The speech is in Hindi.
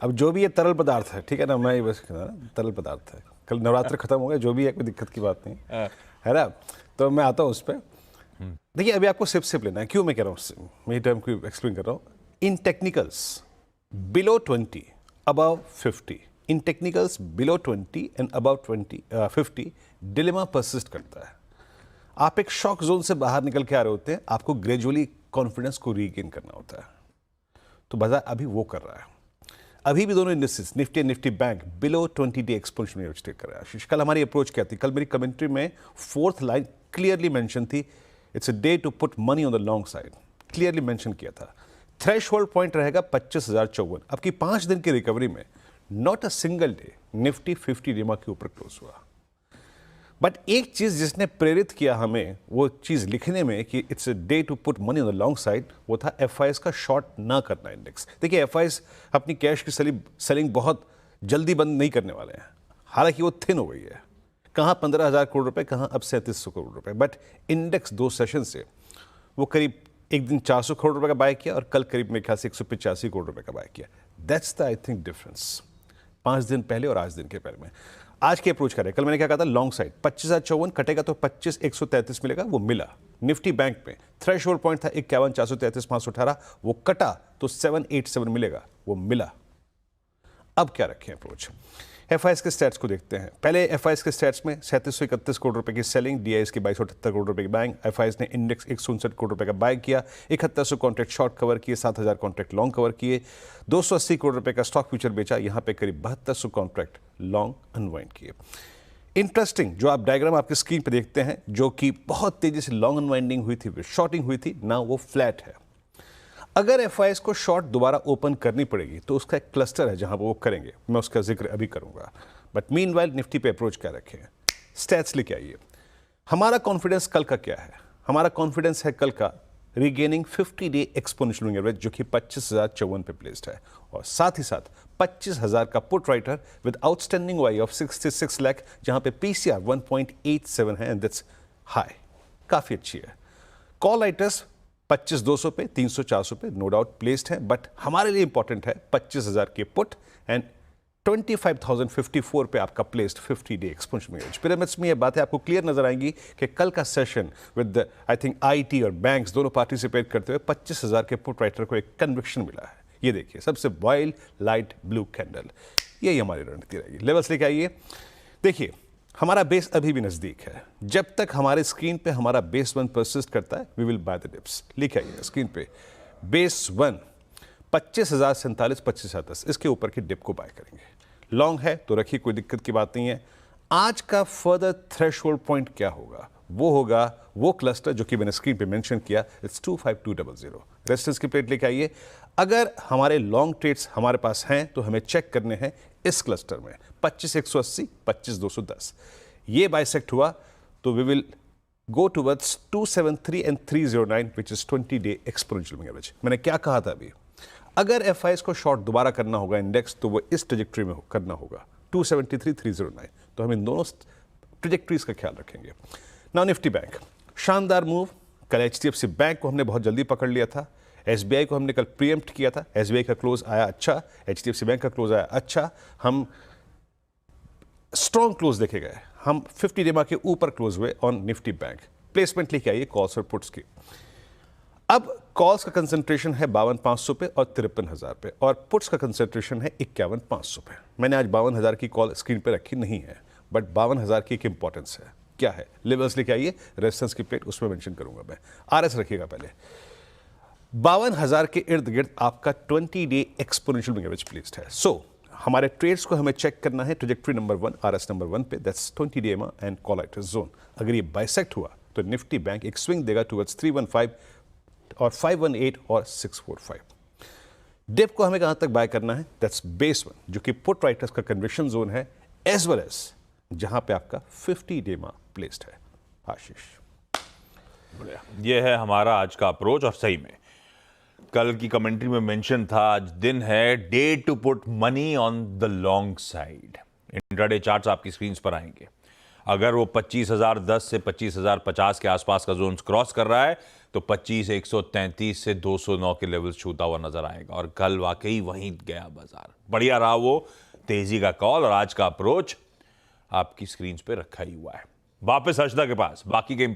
अब जो भी ये तरल पदार्थ है, ठीक है ना, मैं ये बस कहना ना, तरल पदार्थ है, कल नवरात्र खत्म हो गया, जो भी है कोई दिक्कत की बात नहीं है ना। तो मैं आता हूँ उस पर। देखिए अभी आपको सिप लेना है, क्यों मैं कह रहा हूँ, मेरी टर्म को एक्सप्लेन कर रहा हूँ। In technicals below 20 above 50, in technicals below 20 and above 50 dilemma persist करता है। आप एक शॉक जोन से बाहर निकल के आ रहे होते हैं, आपको ग्रेजुअली कॉन्फिडेंस को रीगेन करना होता है, तो बाजार अभी वो कर रहा है। अभी भी दोनों industries Nifty and Nifty bank below 20 day exponential move trade कर रहा है। आशीष, कल हमारी अप्रोच क्या थी? कल मेरी कमेंट्री में फोर्थ लाइन क्लियरली मेंशन थी, it's a day to put money on the long side, clearly mention किया था। थ्रेशहोल्ड पॉइंट रहेगा 25,054। अब की 5 दिन की रिकवरी में not a single day Nifty 50 डेमा के ऊपर क्लोज हुआ। बट एक चीज जिसने प्रेरित किया हमें वो चीज लिखने में कि it's a day to put money on the long side, वो था एफआईएस का शॉर्ट ना करना इंडेक्स। देखिए एफआईएस अपनी कैश की सेलिंग बहुत जल्दी बंद नहीं करने वाले हैं, हालांकि वो थिन हो गई है, कहाँ 15,000 करोड़ रुपए, कहाँ अब 3700 करोड़ रुपए। बट इंडेक्स 2 सेशन से वो करीब एक दिन 400 करोड़ रुपए का बाय किया और कल करीब मेरे ख्याल से 185 करोड़ रुपए का बाय किया। That's the I think difference 5 दिन पहले और आज दिन के पहले में। आज की अप्रोच करें, कल मैंने क्या कहा था, लॉन्ग साइड 25,054 कटेगा तो 25,133 मिलेगा, वो मिला। निफ्टी बैंक में थ्रेशहोल्ड पॉइंट था 51,433,518, वो कटा तो 787 मिलेगा, वो मिला। अब क्या रखें अप्रोच? एफआईएस के स्टैट्स को देखते हैं। पहले एफआईएस के स्टैट्स में 3731 करोड़ रुपए की सेलिंग, डीआईएस की 2278 करोड़ रुपए की बाइंग। एफआईएस ने इंडेक्स 159 करोड़ रुपए का बाय किया, 7100 कॉन्ट्रैक्ट शॉर्ट कवर किए, 7000 कॉन्ट्रैक्ट लॉन्ग कवर किए, 280 करोड़ रुपए का स्टॉक फ्यूचर बेचा, यहां पे करीब 7200 कॉन्ट्रैक्ट लॉन्ग अनवाइंड किए। इंटरेस्टिंग, जो आप डायग्राम आपकी स्क्रीन पर देखते हैं, जो कि बहुत तेजी से लॉन्ग अनवाइंडिंग हुई थी, शॉर्टिंग हुई थी ना, वो फ्लैट है। अगर एफआईएस को शॉर्ट दोबारा ओपन करनी पड़ेगी तो उसका एक क्लस्टर है जहां वो करेंगे, मैं उसका जिक्र अभी करूंगा। बट मीनवाइल निफ्टी पे अप्रोच क्या रखें? स्टैट्स लेके आइए। हमारा कॉन्फिडेंस कल का क्या है? हमारा कॉन्फिडेंस है कल का regaining 50 day exponential moving average, जो कि 25,054 पे प्लेस्ड है, और साथ ही साथ 25,000 का पुट राइटर विद आउटस्टैंडिंग वाई ऑफ 66 लाख, जहां पे पीसीआर 1.87 है एंड दैट्स हाई, काफी अच्छी है। कॉल राइटर्स 25,200 पे, 300-400 पे नो डाउट प्लेस्ड है, बट हमारे लिए इंपॉर्टेंट है 25,000 के पुट एंड 25,054 पे आपका placed 50 day exponential moving average. Pyramids में ये बातें आपको क्लियर नजर आएंगी कि कल का session with I think IT और बैंक्स दोनों पार्टिसिपेट करते हुए 25,000 के पुट राइटर को एक कन्विक्शन मिला है। ये देखिए, सबसे वाइल्ड लाइट ब्लू कैंडल, यही हमारी रणनीति रहेगी। लेवल्स लेके आइए। देखिए हमारा बेस अभी भी नजदीक है, जब तक हमारे स्क्रीन पे हमारा बेस 1 परसिस्ट करता है, we will buy the dips. लिखे आइए स्क्रीन पे, बेस 1 25,047, 25,010, इसके ऊपर की डिप को बाय करेंगे। लॉन्ग है तो रखिए, कोई दिक्कत की बात नहीं है। आज का फर्दर थ्रेशहोल्ड पॉइंट क्या होगा? वो होगा वो क्लस्टर जो कि मैंने स्क्रीन पे मेंशन किया, इट्स 25200। रेजिस्टेंस की प्लेट लेके आइए। अगर हमारे लॉन्ग ट्रेड्स हमारे पास हैं तो हमें चेक करने हैं इस क्लस्टर में 25,180, 25,210। ये बाइसेक्ट हुआ तो we will go towards 273 and 309 which is 20 day exponential moving average. मैंने क्या कहा था अभी? अगर एफआईएस को शॉर्ट दोबारा करना होगा इंडेक्स, तो वो इस ट्रेजेक्टरी में करना होगा 273, 309। तो हम इन दोनों ट्रेजेक्टरीज का ख्याल रखेंगे। नाउ निफ्टी बैंक, शानदार मूव। कल एचडीएफसी बैंक को हमने बहुत जल्दी पकड़ लिया था, एसबीआई को हमने कल प्रीएम्प्ट किया था, एसबीआई का क्लोज आया अच्छा, एचडीएफसी बैंक का क्लोज आया अच्छा, हम स्ट्रॉन्ग क्लोज देखे गए, हम 50 डेमा के ऊपर क्लोज हुए ऑन निफ्टी बैंक। प्लेसमेंट लेके आइए कॉल्स और पुट्स की। अब कॉल्स का कंसंट्रेशन है 52,500 पे और 53,000 पे, और पुट्स का कंसंट्रेशन है 51,500 पे। मैंने आज 52,000 की कॉल स्क्रीन पे रखी नहीं है, बट 52,000 की एक इंपॉर्टेंस है। क्या है? लेवल्स लेके आइए, रेजिस्टेंस की प्लेट उसमें मेंशन करूंगा मैं। आरएस रखिएगा पहले। 52,000 के इर्द गिर्द आपका 20 day exponential moving average placed है। सो हमारे ट्रेड्स को हमें चेक करना है ट्रेजेक्टरी नंबर 1, आरएस नंबर 1 पे, दैट्स 20 डे एमा एंड कॉल राइटर जोन। अगर ये बाइसेक्ट हुआ तो निफ्टी बैंक एक स्विंग देगा टुवर्ड्स 315 और 518 और 645। डिप को हमें कहां तक बाय करना है? दैट्स बेस 1, जो कि पुट राइटर्स का कन्विक्शन जोन है, एज वेल एज जहां पे आपका 50 डे मा प्लेस्ड है। आशीष, बढ़िया, ये है हमारा आज का अप्रोच। और सही में कल की कमेंट्री में मेंशन था, आज दिन है day to put money on the long side. Intraday charts आपकी स्क्रीन पर आएंगे। अगर वो 25,010 से 25,050 के आसपास का जोन क्रॉस कर रहा है तो 25 133 से 209 के लेवल्स छूता हुआ नजर आएगा और कल वाकई वहीं गया बाजार। बढ़िया रहा वो तेजी का कॉल और आज का अप्रोच आपकी स्क्रीन पे रखा ही हुआ है। वापस हर्षदा के पास बाकी के